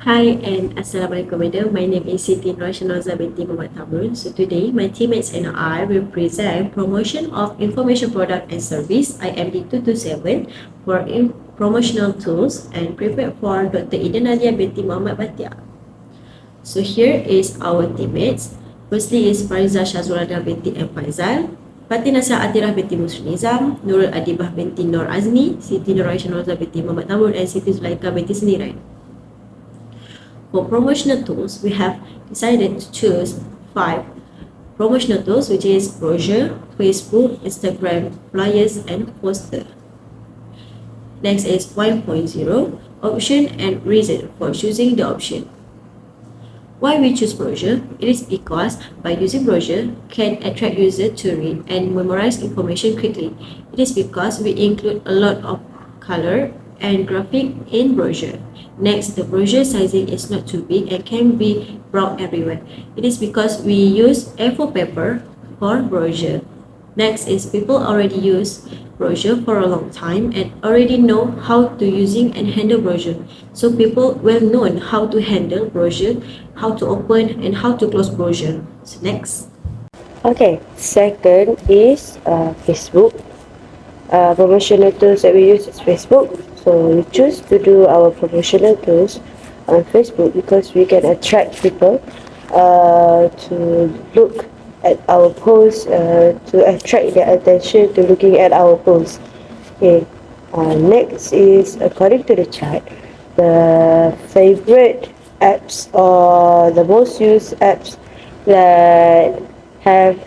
Hi and Assalamualaikum madam. My name is Siti binti TAMRON. So today my teammates and I will present promotion of information product and service IMD 227 for promotional tools and prepared for Dr. Ida Nadia binti Muhammad Batia. So here is our teammates. Firstly is FARIZA SYAZWALIANA binti FAIZAL, FATIN ATHIRAH binti MUSRINIZAM, NURUL ADIBAH binti NORAISYA, Siti binti Muhammad TAMRON and Siti Zulaikha binti SENIRAN. For promotional tools, we have decided to choose 5 promotional tools, which is brochure, Facebook, Instagram, flyers, and poster. Next is 1.0, option and reason for choosing the option. Why we choose brochure? It is because by using brochure can attract users to read and memorize information quickly. It is because we include a lot of color and graphic in brochure. Next, the brochure sizing is not too big and can be brought everywhere. It is because we use A4 paper for brochure. Next is people already use brochure for a long time and already know how to using and handle brochure. So people well known how to handle brochure, how to open and how to close brochure. So next. Okay, second is Facebook. Promotional tools that we use is Facebook. So we choose to do our promotional tools on Facebook because we can attract people to look at our posts, to attract their attention to looking at our posts. Okay. Next is according to the chart, the favorite apps or the most used apps that have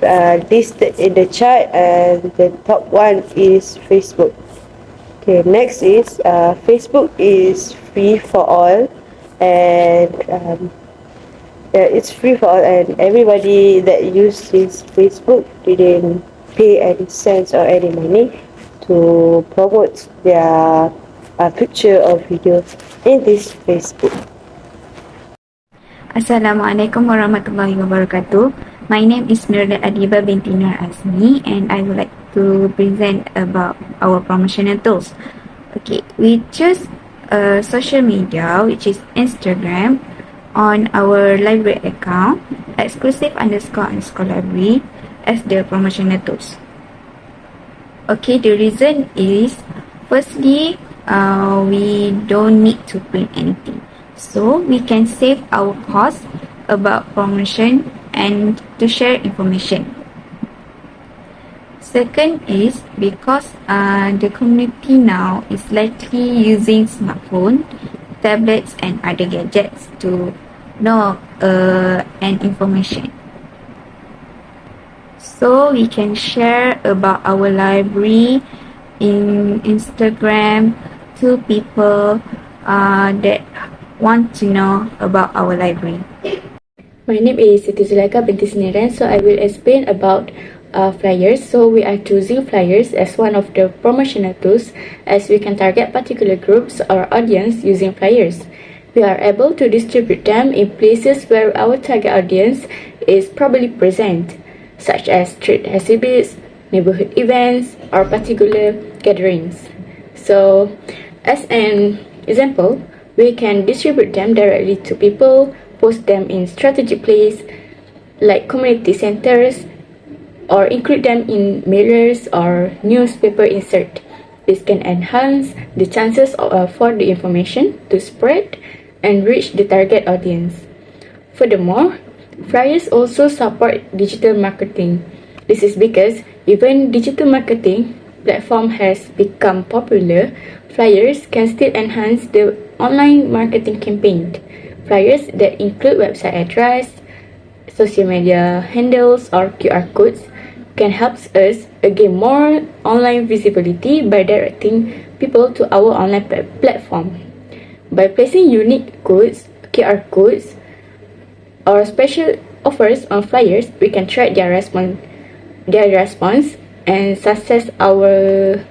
listed in the chart, and the top one is Facebook. Okay, next is Facebook is free for all, and it's free for all, and everybody that uses Facebook didn't pay any cents or any money to promote their picture or video in this Facebook. Assalamualaikum warahmatullahi wabarakatuh. My name is NURUL binti AZNI and I would like to present about our promotional tools. Okay, we choose social media, which is Instagram, on our library account, exclusive_library as the promotional tools. Okay, the reason is, firstly, we don't need to print anything. So we can save our cost about promotion and to share information. Second is because the community now is likely using smartphone, tablets and other gadgets to know and information. So we can share about our library in Instagram to people that want to know about our library. My name is Siti Zulaikha binti SENIRAN, so I will explain about flyers. So we are choosing flyers as one of the promotional tools, as we can target particular groups or audience using flyers. We are able to distribute them in places where our target audience is probably present, such as street exhibits, neighborhood events, or particular gatherings. So, as an example, we can distribute them directly to people, post them in strategic places like community centers, or include them in mailers or newspaper insert. This can enhance the chances for the information to spread and reach the target audience. Furthermore, flyers also support digital marketing. This is because even digital marketing platform has become popular, flyers can still enhance the online marketing campaign. Flyers that include website address, social media handles or QR codes can help us gain more online visibility by directing people to our online platform. By placing unique codes, QR codes, or special offers on flyers, we can track their response and success our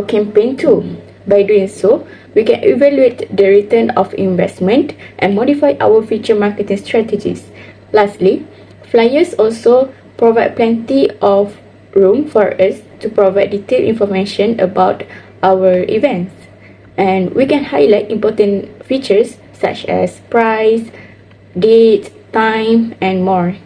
campaign too. By doing so, we can evaluate the return of investment and modify our future marketing strategies. Lastly, flyers also provide plenty of room for us to provide detailed information about our events. And we can highlight important features such as price, date, time, and more.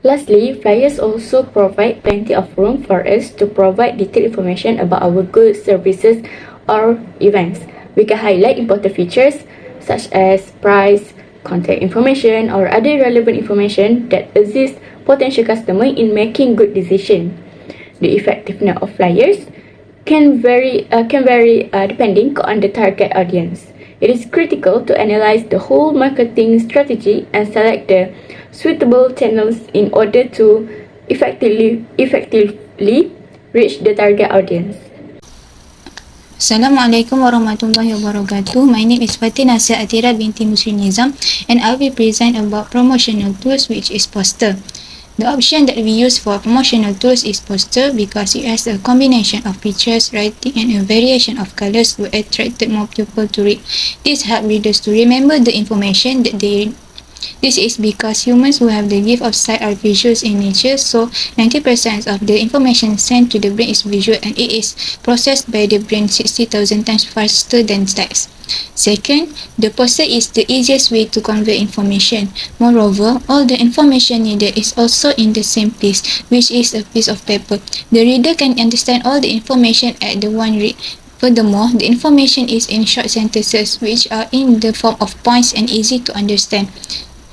Lastly, flyers also provide plenty of room for us to provide detailed information about our goods, services, or events. We can highlight important features such as price, contact information, or other relevant information that assist potential customer in making good decision. The effectiveness of flyers can vary depending on the target audience. It is critical to analyze the whole marketing strategy and select the suitable channels in order to effectively reach the target audience. Assalamualaikum warahmatullahi wabarakatuh. My name is FATIN ATHIRAH binti MUSRINIZAM and I will present about promotional tools, which is poster. The option that we use for promotional tools is poster because it has a combination of pictures, writing and a variation of colors to attract more people to read. This helps readers to remember the information that they read. This is because humans who have the gift of sight are visuals in nature, so 90% of the information sent to the brain is visual and it is processed by the brain 60,000 times faster than text. Second, the poster is the easiest way to convey information. Moreover, all the information needed is also in the same place, which is a piece of paper. The reader can understand all the information at the one read. Furthermore, the information is in short sentences which are in the form of points and easy to understand.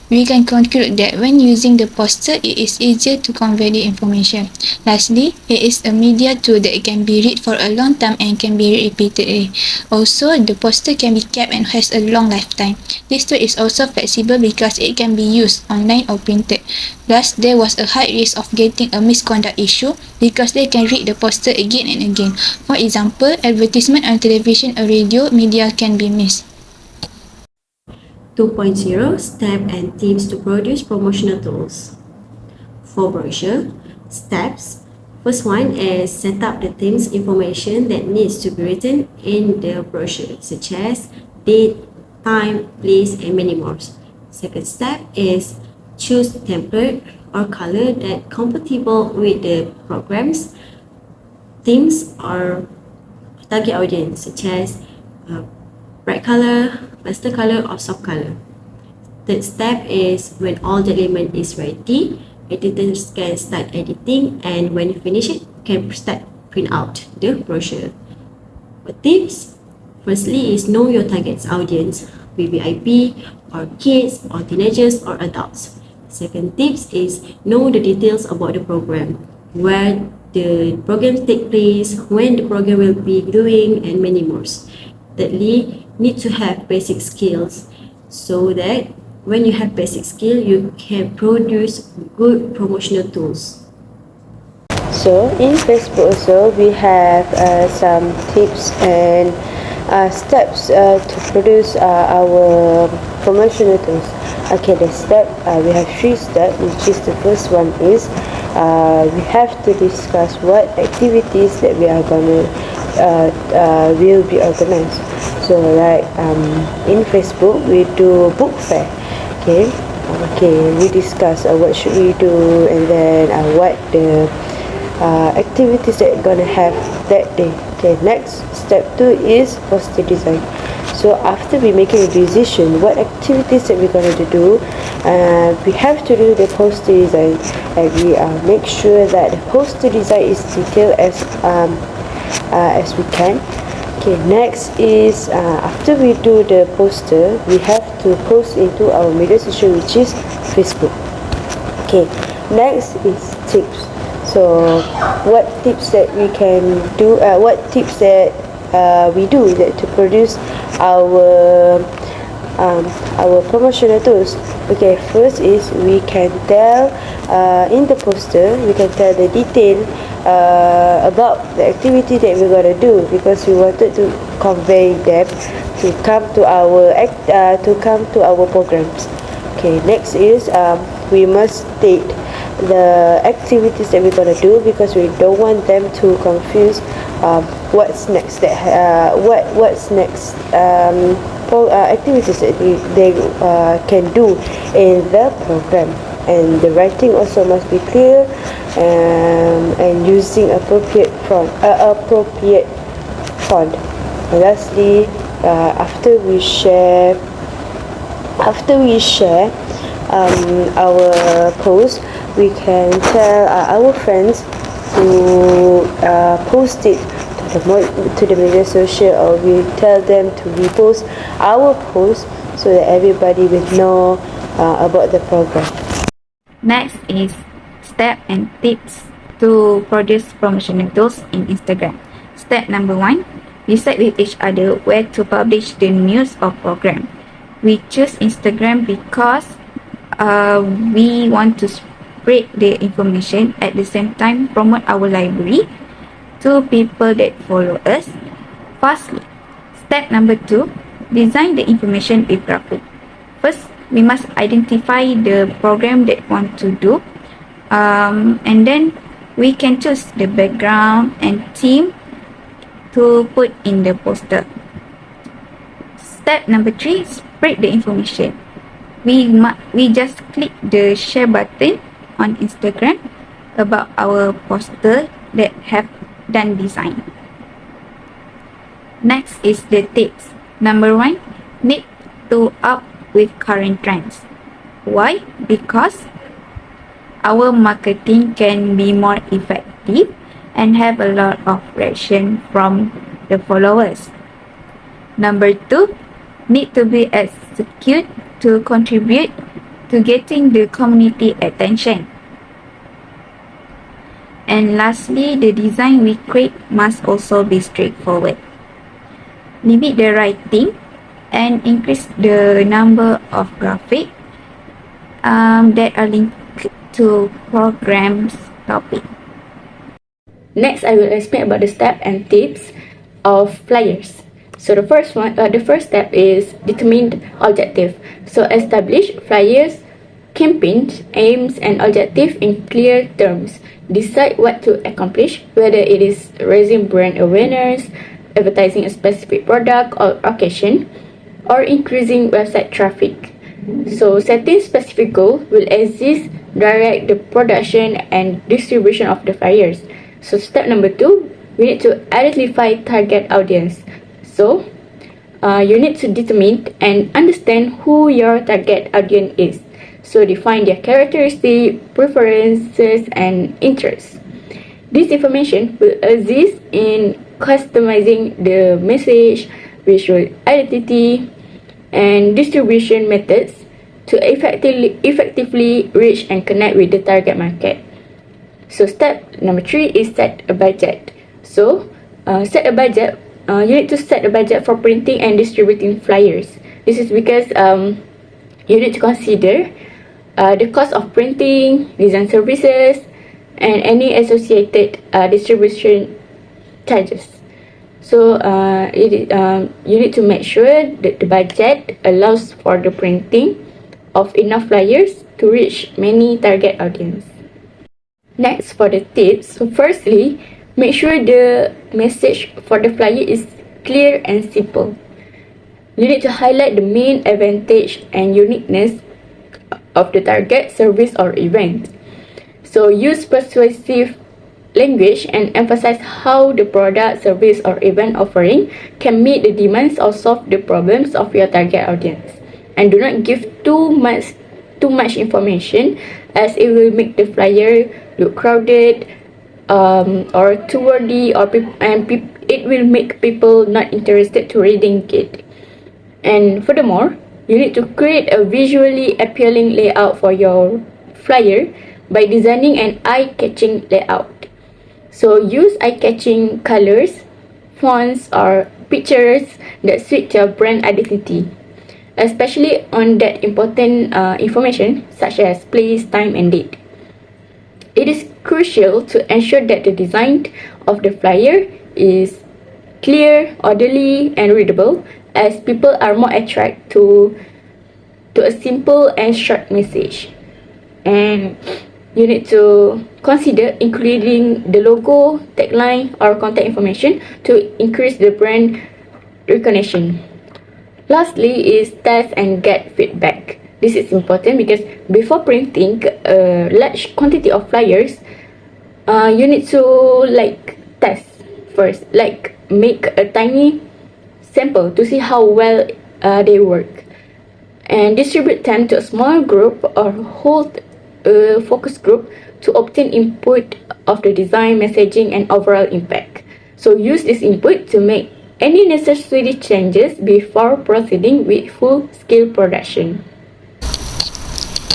We can conclude that when using the poster, it is easier to convey the information. Lastly, it is a media tool that can be read for a long time and can be read repeatedly. Also, the poster can be kept and has a long lifetime. This tool is also flexible because it can be used online or printed. Thus, there was a high risk of getting a misconduct issue because they can read the poster again and again. For example, advertisement on television or radio media can be missed. 2.0 Step and Tips to Produce Promotional Tools. For brochure, steps. First one is set up the themes information that needs to be written in the brochure, such as date, time, place, and many more. Second step is choose template or color that compatible with the program's themes or target audience, such as bright color, pastel color, or soft color. Third step is when all the element is ready, editors can start editing, and when you finish it, can start print out the brochure. For tips, firstly is know your target audience, VVIP, or kids, or teenagers, or adults. Second tips is know the details about the program, where the program take place, when the program will be doing, and many more. Thirdly, need to have basic skills so that when you have basic skill, you can produce good promotional tools. So in Facebook also we have some tips and steps to produce our promotional tools. Okay, the step we have 3 steps, which is the first one is we have to discuss what activities that we are gonna will be organized. So like in Facebook we do book fair. Okay, we discuss what should we do, and then what the activities that we're gonna have that day. Okay, next step 2 is poster design. So after we making a decision what activities that we're going to do, we have to do the poster design, and we make sure that the poster design is detailed as we can. Okay, next is after we do the poster, we have to post into our media social, which is Facebook. Okay, next is tips. So what tips that we can do, what tips that we do that to produce our promotional tools. Okay, first is we can tell in the poster, we can tell the detail about the activity that we're gonna do, because we wanted to convey them to come to our programs. Okay, next is we must state the activities that we're gonna do, because we don't want them to confuse what's next, activities that they can do in the program. And the writing also must be clear and using appropriate font. Lastly, after we share our post, we can tell our friends to post it to the media social, or we tell them to repost our post so that everybody will know about the program. Next is step and tips to produce promotional tools in Instagram. Step number 1, decide with each other where to publish the news or program. We choose Instagram because we want to spread the information, at the same time promote our library to people that follow us fastly. Step number 2, design the information with graphic. First, we must identify the program that want to do, and then we can choose the background and theme to put in the poster. Step number 3, spread the information. We just click the share button on Instagram about our poster that have done design. Next is the tips. Number 1, need to up with current trends. Why? Because our marketing can be more effective and have a lot of reaction from the followers. Number 2, need to be executed to contribute to getting the community attention. And lastly, the design we create must also be straightforward. Limit the writing and increase the number of graphics that are linked to programs topic. Next, I will explain about the step and tips of flyers. So the first step is determine objective. So establish flyers, campaigns, aims, and objectives in clear terms. Decide what to accomplish, whether it is raising brand awareness, advertising a specific product or occasion, or increasing website traffic. So setting specific goal will assist direct the production and distribution of the flyers. So step number 2, we need to identify target audience. So you need to determine and understand who your target audience is. So define their characteristics, preferences, and interests. This information will assist in customizing the message, visual identity, and distribution methods to effectively reach and connect with the target market. So step number 3 is set a budget. So set a budget. You need to set a budget for printing and distributing flyers. This is because you need to consider the cost of printing, design services, and any associated distribution charges. So you need to make sure that the budget allows for the printing of enough flyers to reach many target audience. Next, for the tips. So firstly, make sure the message for the flyer is clear and simple. You need to highlight the main advantage and uniqueness of the target service or event. So use persuasive language and emphasize how the product, service, or event offering can meet the demands or solve the problems of your target audience. And do not give too much information, as it will make the flyer look crowded or too wordy, it will make people not interested to reading it. And furthermore, you need to create a visually appealing layout for your flyer by designing an eye-catching layout. So use eye-catching colors, fonts, or pictures that suit your brand identity, especially on that important information such as place, time, and date. It is crucial to ensure that the design of the flyer is clear, orderly, and readable, as people are more attracted to a simple and short message. And you need to consider including the logo, tagline, or contact information to increase the brand recognition. Lastly is test and get feedback. This is important because before printing a large quantity of flyers, you need to test first, make a tiny sample to see how well they work, and distribute them to a small group or hold a focus group to obtain input of the design, messaging, and overall impact. So use this input to make any necessary changes before proceeding with full-scale production.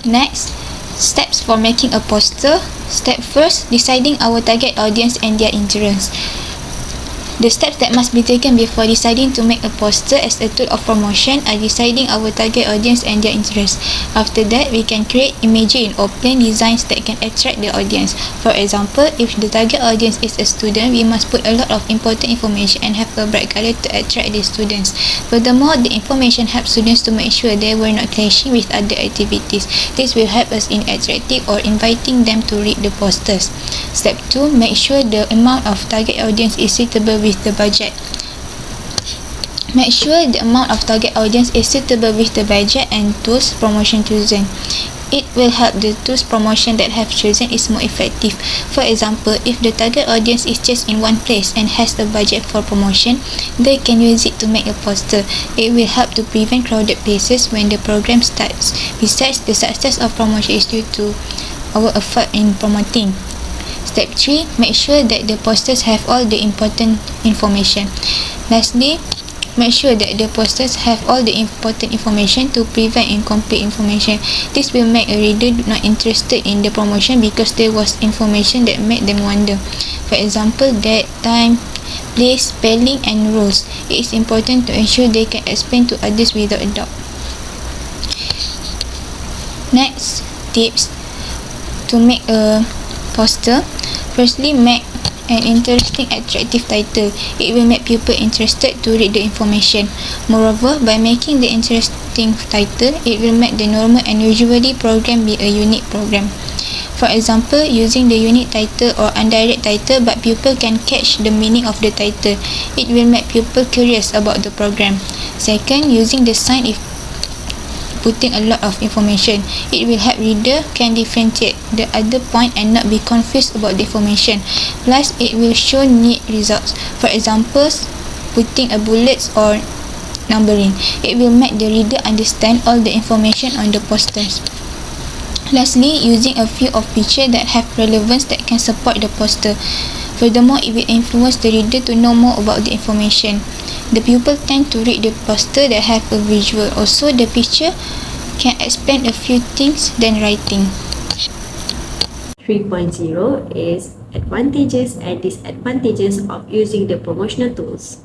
Next, steps for making a poster. Step first, deciding our target audience and their interests. The steps that must be taken before deciding to make a poster as a tool of promotion are deciding our target audience and their interests. After that, we can create images or plain designs that can attract the audience. For example, if the target audience is a student, we must put a lot of important information and have a bright color to attract the students. Furthermore, the information helps students to make sure they were not clashing with other activities. This will help us in attracting or inviting them to read the posters. Step 2, make sure the amount of target audience is suitable with the budget. Make sure the amount of target audience is suitable with the budget and tools promotion chosen. It will help the tools promotion that have chosen is more effective. For example, if the target audience is just in one place and has a budget for promotion, they can use it to make a poster. It will help to prevent crowded places when the program starts. Besides, the success of promotion is due to our effort in promoting. Step 3, make sure that the posters have all the important information. Lastly, make sure that the posters have all the important information to prevent incomplete information. This will make a reader not interested in the promotion because there was information that made them wonder. For example, date, time, place, spelling, and rules. It is important to ensure they can explain to others without a doubt. Next, tips to make a poster. Firstly, make an interesting, attractive title. It will make people interested to read the information. Moreover, by making the interesting title, it will make the normal and usually program be a unique program. For example, using the unique title or indirect title, but people can catch the meaning of the title. It will make people curious about the program. Second, using the sign if putting a lot of information. It will help reader can differentiate the other point and not be confused about the information. Plus, it will show neat results. For example, putting a bullets or numbering. It will make the reader understand all the information on the posters. Lastly, using a few of pictures that have relevance that can support the poster. Furthermore, it will influence the reader to know more about the information. The pupil tend to read the poster that have a visual. Also, the picture can explain a few things than writing. 3.0 is advantages and disadvantages of using the promotional tools.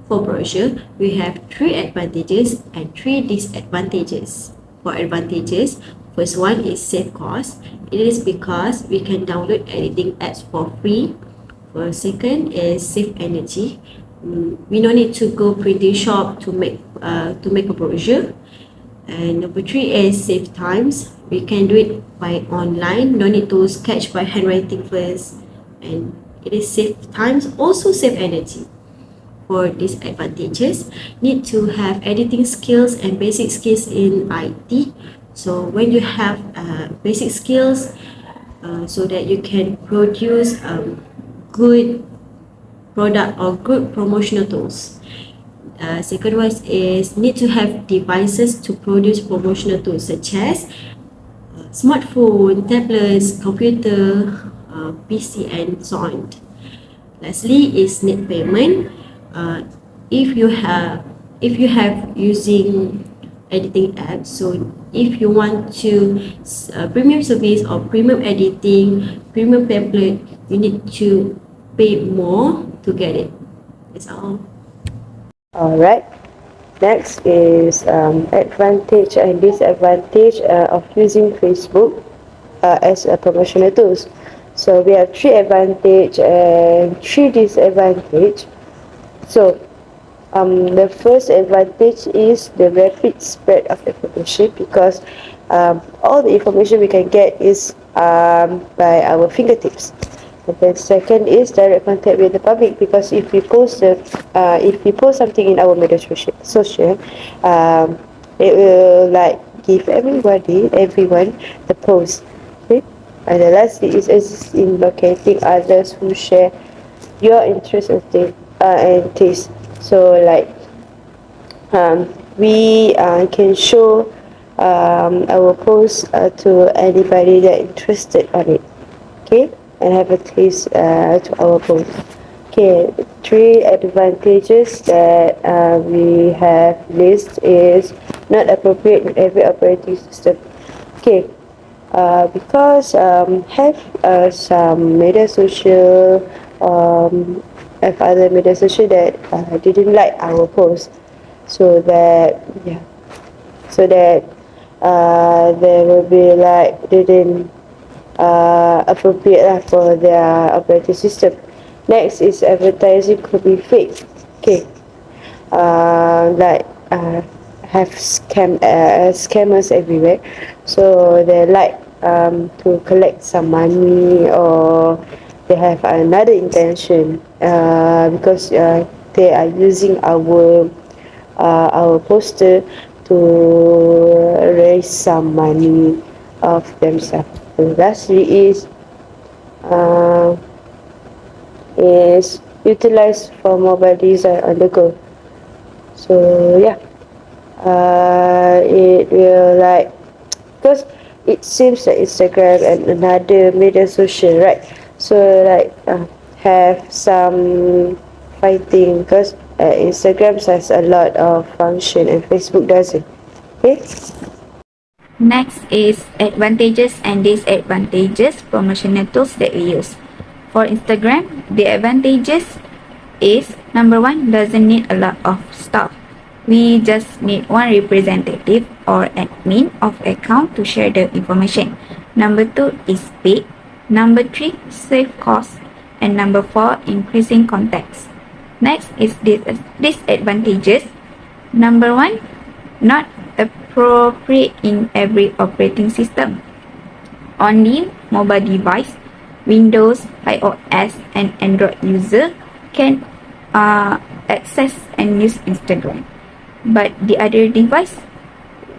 For brochure, we have 3 advantages and 3 disadvantages. For advantages, first one is save cost. It is because we can download editing apps for free. For second is save energy. We don't need to go printing shop to make a brochure. And number 3 is save times. We can do it by online. No need to sketch by handwriting first. And it is save times, also save energy. For disadvantages, need to have editing skills and basic skills in IT. So when you have basic skills, so that you can produce good product or good promotional tools. Second one is need to have devices to produce promotional tools such as smartphone, tablets, computer, PC, and so on. Lastly is need payment. If you have using editing apps, so if you want to premium service or premium editing, premium template, you need to pay more to get it. That's all. Alright. Next is advantage and disadvantage of using Facebook as a promotional tools. So we have 3 advantage and 3 disadvantage. So the first advantage is the rapid spread of information, because all the information we can get is by our fingertips. And then second is direct contact with the public, because if we post something in our media social, it will like give everyone the post. Okay? And the last is assist in locating others who share your interests and taste. So like we can show our post to anybody that interested on it. Okay, and have a taste to our post. Okay, 3 advantages that we have list is not appropriate in every operating system. Okay, because have some media social have other media social that didn't like our post, so that there will be like didn't appropriate lah for their operating system. Next is advertising could be fake. Okay, like have scammers everywhere, so they like to collect some money, or they have another intention because they are using our poster to raise some money of themselves. And lastly is utilized for mobile design on the go. So yeah, it will like, because it seems like Instagram and another media social, right? So like have some fighting, because Instagram has a lot of function and Facebook doesn't. Okay. Next is advantages and disadvantages promotional tools that we use. For Instagram, the advantages is number 1, doesn't need a lot of stuff. We just need one representative or admin of account to share the information. Number 2 is paid. Number 3, save costs. And number 4, increasing contacts. Next is disadvantages. Number 1, not appropriate in every operating system. Only mobile device, Windows, iOS, and Android user can access and use Instagram. But the other device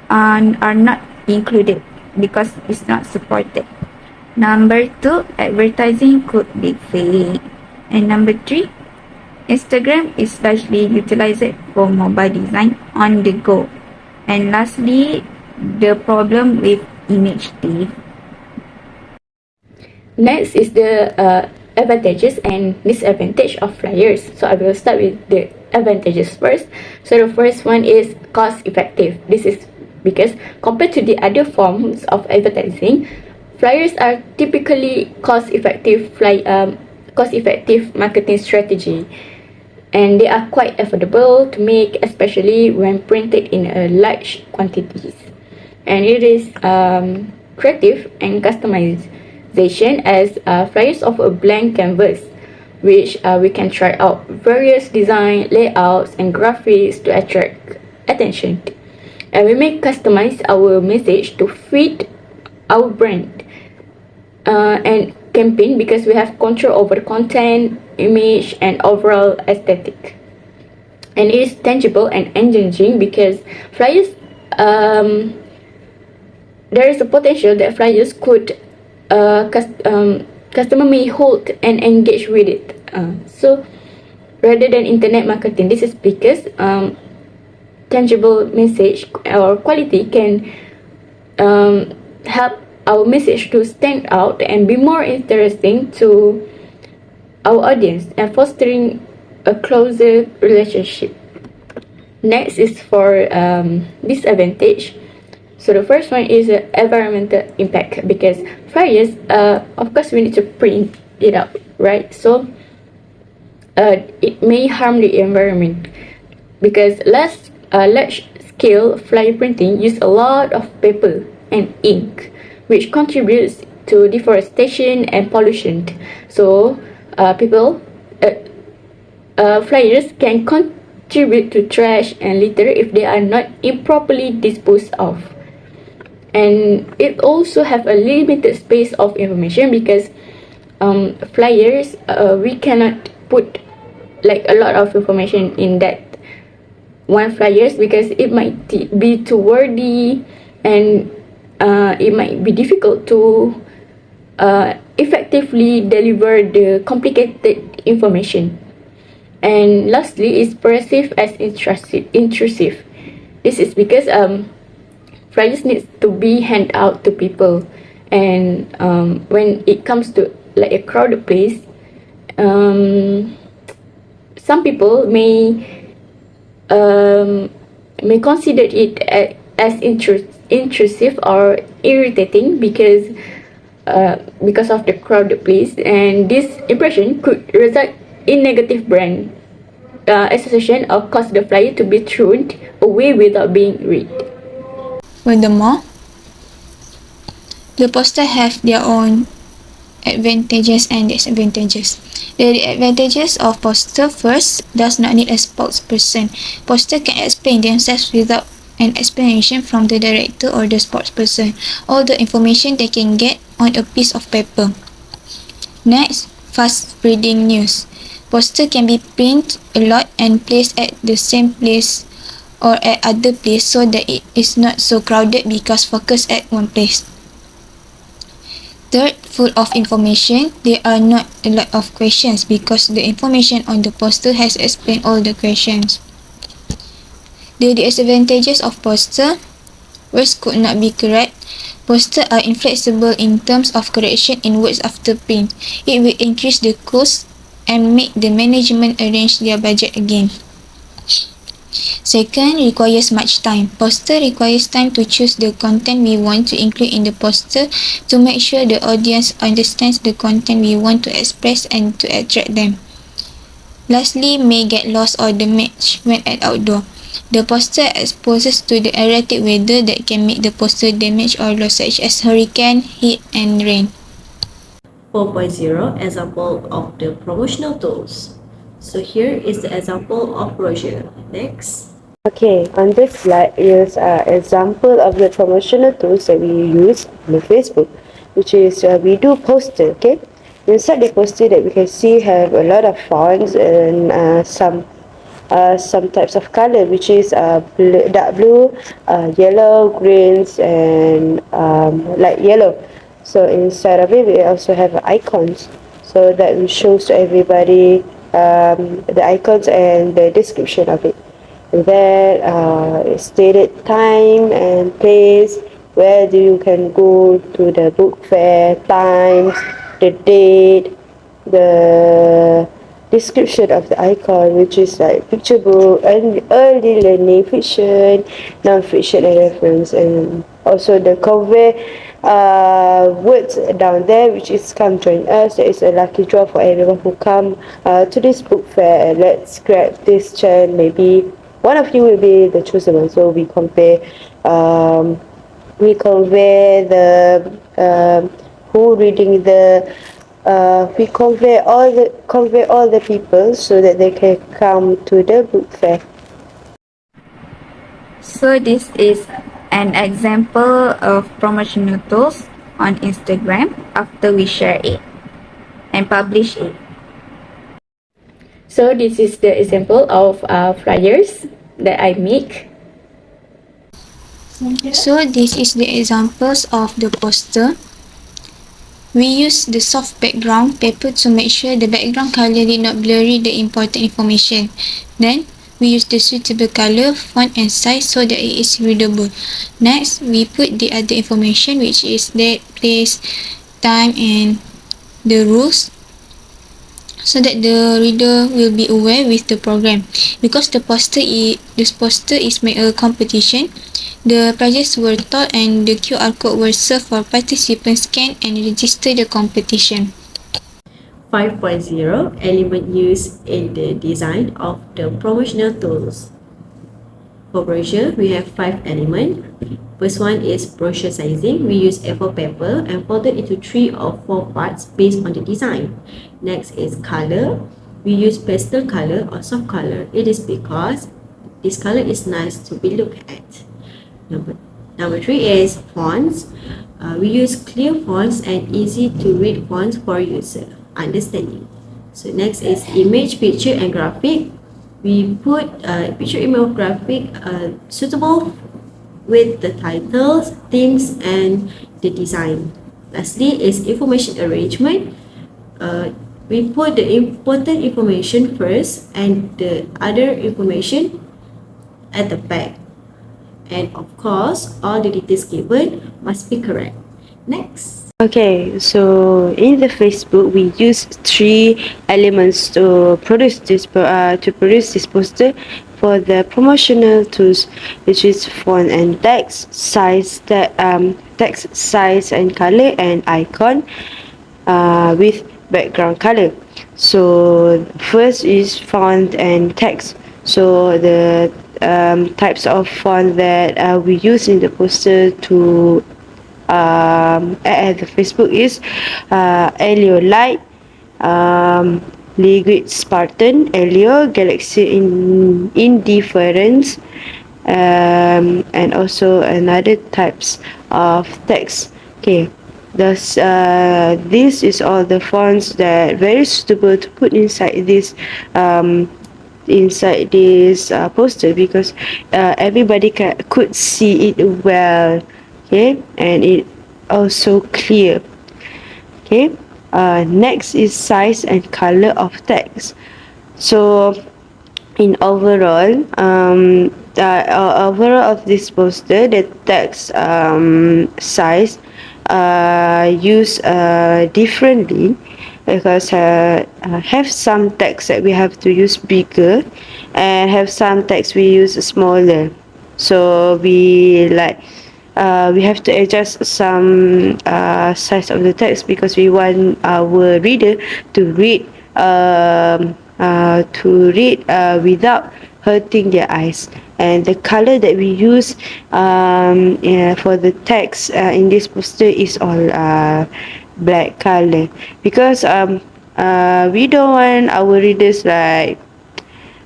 are not included because it's not supported. Number 2, advertising could be fake. And number 3, Instagram is largely utilized for mobile design on the go. And lastly, the problem with image thief. Next is the advantages and disadvantage of flyers. So I will start with the advantages first. So the first one is cost effective. This is because compared to the other forms of advertising, flyers are typically cost effective marketing strategy, and they are quite affordable to make, especially when printed in a large quantities. And it is creative and customization, as flyers offer a blank canvas, which we can try out various design, layouts, and graphics to attract attention. And we may customize our message to fit our brand and campaign, because we have control over the content, image, and overall aesthetic. And it is tangible and engaging because flyers, there is a potential that flyers could customer may hold and engage with it. So rather than internet marketing, this is because tangible message or quality can help our message to stand out and be more interesting to our audience, and fostering a closer relationship. Next is for disadvantage. So the first one is environmental impact, because flyers, of course, we need to print it out, right? So it may harm the environment, because large scale flyer printing use a lot of paper and ink, which contributes to deforestation and pollution. So flyers can contribute to trash and litter if they are not improperly disposed of. And it also have a limited space of information, because flyers, we cannot put like a lot of information in that one flyers, because it might be too wordy, and it might be difficult to effectively deliver the complicated information. And lastly is pervasive as intrusive. This is because flyers needs to be handed out to people, and when it comes to like a crowded place, some people may consider it as intrusive or irritating because of the crowded place, and this impression could result in negative brand association or cause the flyer to be thrown away without being read. Furthermore, the poster have their own advantages and disadvantages. The advantages of poster: first, does not need a spokesperson. Poster can explain themselves without an explanation from the director or the spokesperson. All the information they can get on a piece of paper. Next, fast spreading news. Poster can be printed a lot and placed at the same place or at other place so that it is not so crowded because focused at one place. Third, full of information. There are not a lot of questions because the information on the poster has explained all the questions. The disadvantages of poster: words could not be correct. Posters are inflexible in terms of correction in words after print. It will increase the cost and make the management arrange their budget again. Second, requires much time. Poster requires time to choose the content we want to include in the poster to make sure the audience understands the content we want to express and to attract them. Lastly, may get lost or damaged when at outdoor. The poster exposes to the erratic weather that can make the poster damaged or lost, such as hurricane, heat and rain. 4.0 Example of the promotional tools. So here is the example of brochure. Next. Okay, on this slide is an example of the promotional tools that we use on Facebook, which is we do poster. Okay, inside the poster that we can see have a lot of fonts and some types of color, which is dark blue, yellow, greens, and light yellow. So inside of it, we also have icons, so that we shows to everybody the icons and the description of it. And then stated time and place where you can go to the book fair, times, the date, the description of the icon, which is like picture book and early learning, fiction, non-fiction, and reference, and also the convey words down there, which is come join us. There is a lucky draw for everyone who come to this book fair, and let's grab this chair. Maybe one of you will be the chosen one. So we convey the who reading the we convey all the people so that they can come to the book fair. So this is an example of promotional tools on Instagram after we share it and publish it. So this is the example of flyers that I make. So this is the examples of the poster. We use the soft background paper to make sure the background color did not blurry the important information. Then we use the suitable color, font and size so that it is readable. Next, we put the other information, which is date, place, time and the rules, so that the reader will be aware with the program. Because this poster is made a competition, the prizes were told and the QR code were served for participants scan and register the competition. 5.0 Element used in the design of the promotional tools. For brochure, we have 5 elements. First one is brochure sizing. We use A4 paper and fold it into 3 or 4 parts based on the design. Next is color. We use pastel color or soft color. It is because this color is nice to be looked at. Number 3 is fonts. We use clear fonts and easy to read fonts for user understanding. So next is image, picture and graphic. We put picture, image, graphic suitable with the titles, themes and the design. Lastly is information arrangement. We put the important information first and the other information at the back. And of course, all the details given must be correct. Next. Okay, so in the Facebook, we use three elements to produce this poster for the promotional tools, which is font and text size, text size and color, and icon with background color. So first is font and text. So the types of font that we use in the poster to at the Facebook is Helio Light, Liquid Spartan, Helio, Galaxy Indifference, and also another types of text. Okay, thus this is all the fonts that very suitable to put inside this poster, because everybody could see it well. Okay, and it also clear. Okay, next is size and color of text. So in overall of this poster, the text size used differently, because have some text that we have to use bigger, and have some text we use smaller. So we have to adjust some size of the text, because we want our reader to read without hurting their eyes. And the color that we use for the text in this poster is all black color, because we don't want our readers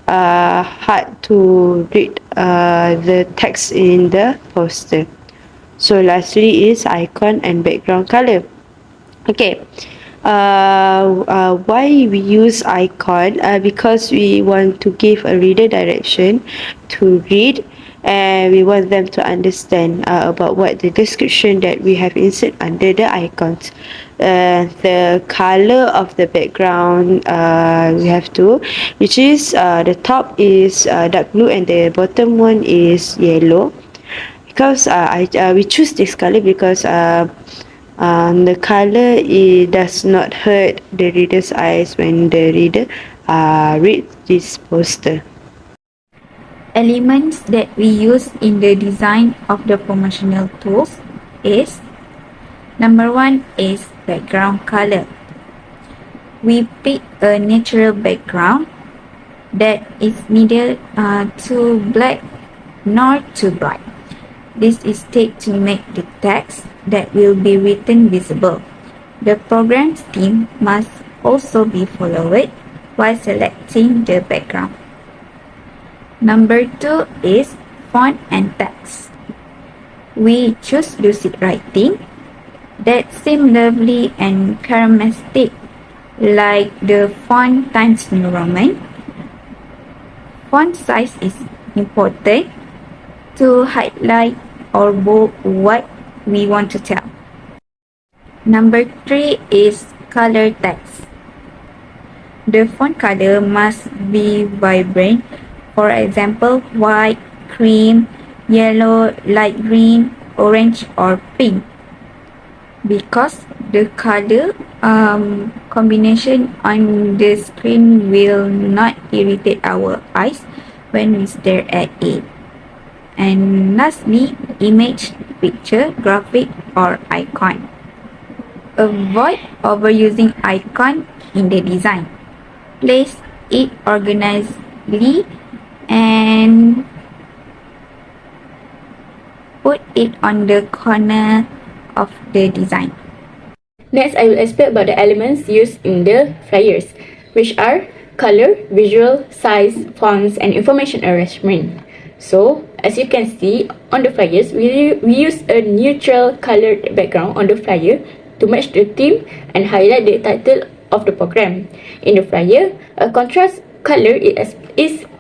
hard to read the text in the poster. So lastly is icon and background color. Okay, why we use icon? Because we want to give a reader direction to read, and we want them to understand about what the description that we have inserted under the icons. The color of the background we have to, which is the top is dark blue and the bottom one is yellow. Because we choose this color because the color, it does not hurt the reader's eyes when the reader reads this poster. Elements that we use in the design of the promotional tools is, number one is background color. We pick a natural background that is neither too black nor too bright. This is taken to make the text that will be written visible. The program's theme must also be followed while selecting the background. Number two is font and text. We choose lucid writing that seem lovely and charismatic, like the font Times New Roman. Font size is important to highlight or bold what we want to tell. Number three is color text. The font color must be vibrant. For example, white, cream, yellow, light green, orange, or pink. Because the color combination on the screen will not irritate our eyes when we stare at it. And lastly, image, picture, graphic, or icon. Avoid overusing icon in the design. Place it organizedly and put it on the corner of the design. Next, I will explain about the elements used in the flyers, which are color, visual, size, fonts, and information arrangement. So, as you can see on the flyers, we use a neutral colored background on the flyer to match the theme and highlight the title of the program. In the flyer, a contrast color is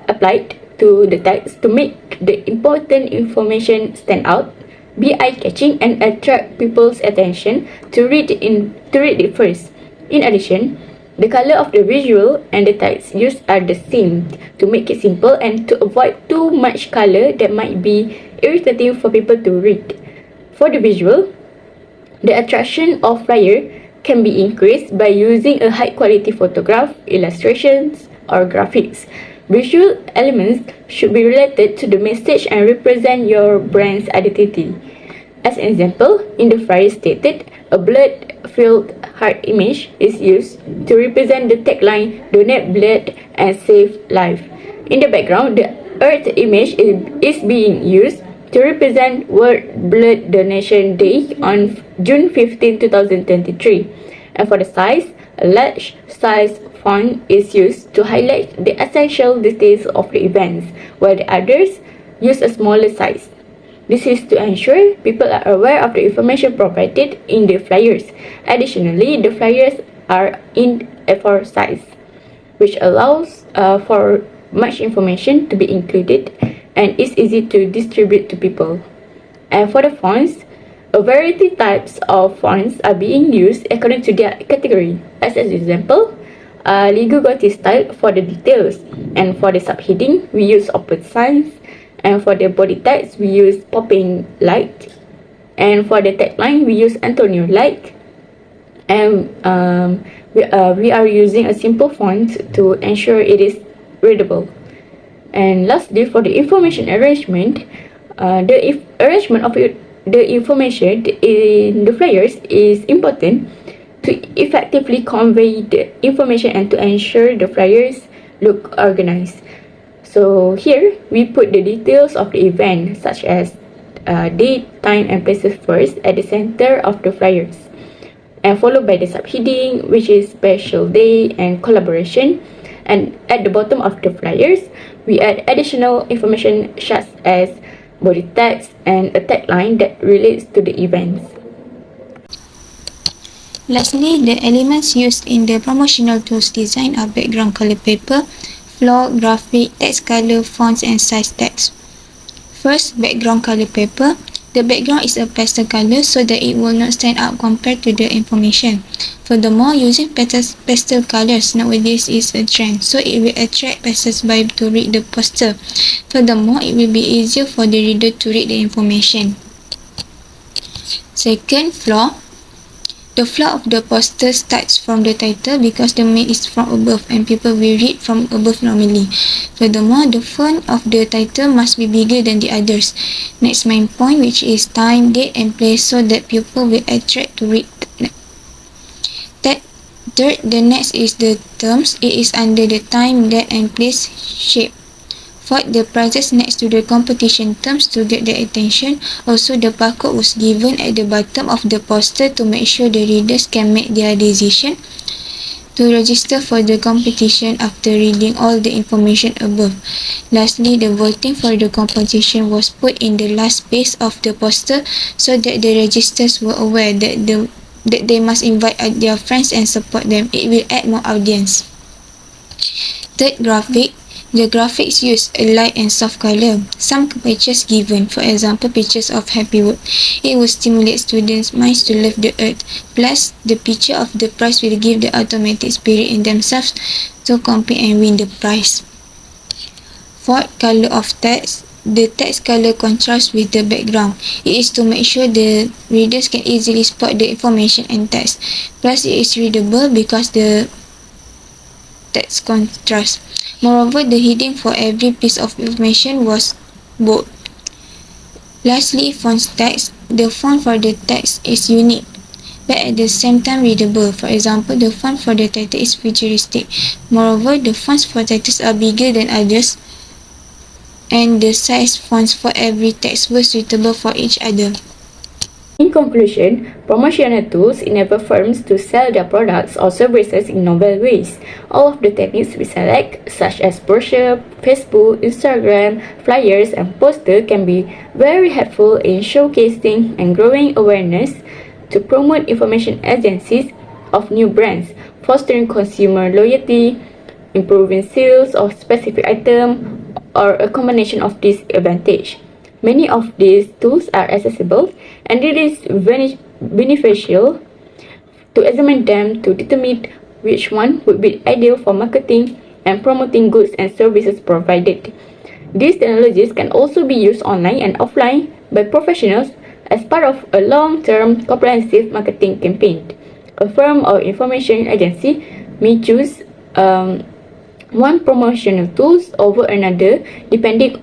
applied to the text to make the important information stand out, be eye-catching, and attract people's attention to read it first. In addition, The color of the visual and the text used are the same to make it simple and to avoid too much color that might be irritating for people to read. For the visual, the attraction of flyer can be increased by using a high-quality photograph, illustrations, or graphics. Visual elements should be related to the message and represent your brand's identity. As an example, in the flyer stated, a blood-filled heart image is used to represent the tagline, "Donate blood and save life." In the background, the Earth image is being used to represent World Blood Donation Day on June 15, 2023. And for the size, a large size font is used to highlight the essential details of the events, while the others use a smaller size. This is to ensure people are aware of the information provided in the flyers. Additionally, the flyers are in A4 size, which allows for much information to be included and is easy to distribute to people. And for the fonts, a variety types of fonts are being used according to their category. As an example, Lego Gothic style for the details, and for the subheading, we use open sans. And for the body text, we use popping light. And for the tagline, we use Antonio light. And we are using a simple font to ensure it is readable. And lastly, for the information arrangement, the arrangement of the information in the flyers is important to effectively convey the information and to ensure the flyers look organized. So here, we put the details of the event, such as date, time, and places first at the center of the flyers, and followed by the subheading, which is special day and collaboration. And at the bottom of the flyers, we add additional information such as body text and a tagline that relates to the events. Lastly, the elements used in the promotional tools design are background color paper, floor, graphic, text color, fonts, and size text. First, background color paper. The background is a pastel color so that it will not stand out compared to the information. Furthermore, using pastel colors nowadays is a trend, so it will attract passers-by to read the poster. Furthermore, it will be easier for the reader to read the information. Second, floor. The floor of the poster starts from the title because the main is from above and people will read from above normally. Furthermore, the font of the title must be bigger than the others. Next main point, which is time, date, and place, so that people will attract to read. Third, the next is the terms. It is under the time, date, and place shape. Fourth, the prices next to the competition terms to get their attention. Also, the barcode was given at the bottom of the poster to make sure the readers can make their decision to register for the competition after reading all the information above. Lastly, the voting for the competition was put in the last page of the poster so that the registrants were aware that they must invite their friends and support them. It will add more audience. Third, graphic. The graphics use a light and soft color. Some pictures given, for example, pictures of happy work. It will stimulate students' minds to love the earth. Plus, the picture of the prize will give the automatic spirit in themselves to compete and win the prize. Fourth, color of text. The text color contrasts with the background. It is to make sure the readers can easily spot the information and text. Plus, it is readable because the text contrast. Moreover, the heading for every piece of information was bold. Lastly, font text. The font for the text is unique, but at the same time readable. For example, the font for the title is futuristic. Moreover, the fonts for titles are bigger than others, and the size fonts for every text were suitable for each other. In conclusion, promotional tools enable firms to sell their products or services in novel ways. All of the techniques we select, such as brochure, Facebook, Instagram, flyers, and poster, can be very helpful in showcasing and growing awareness to promote information agencies of new brands, fostering consumer loyalty, improving sales of specific item, or a combination of these advantages. Many of these tools are accessible, and it is beneficial to examine them to determine which one would be ideal for marketing and promoting goods and services provided. These technologies can also be used online and offline by professionals as part of a long-term comprehensive marketing campaign. A firm or information agency may choose one promotional tools over another depending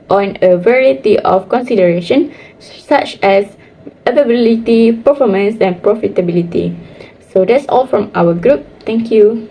on a variety of considerations such as availability, performance, and profitability. So that's all from our group. Thank you.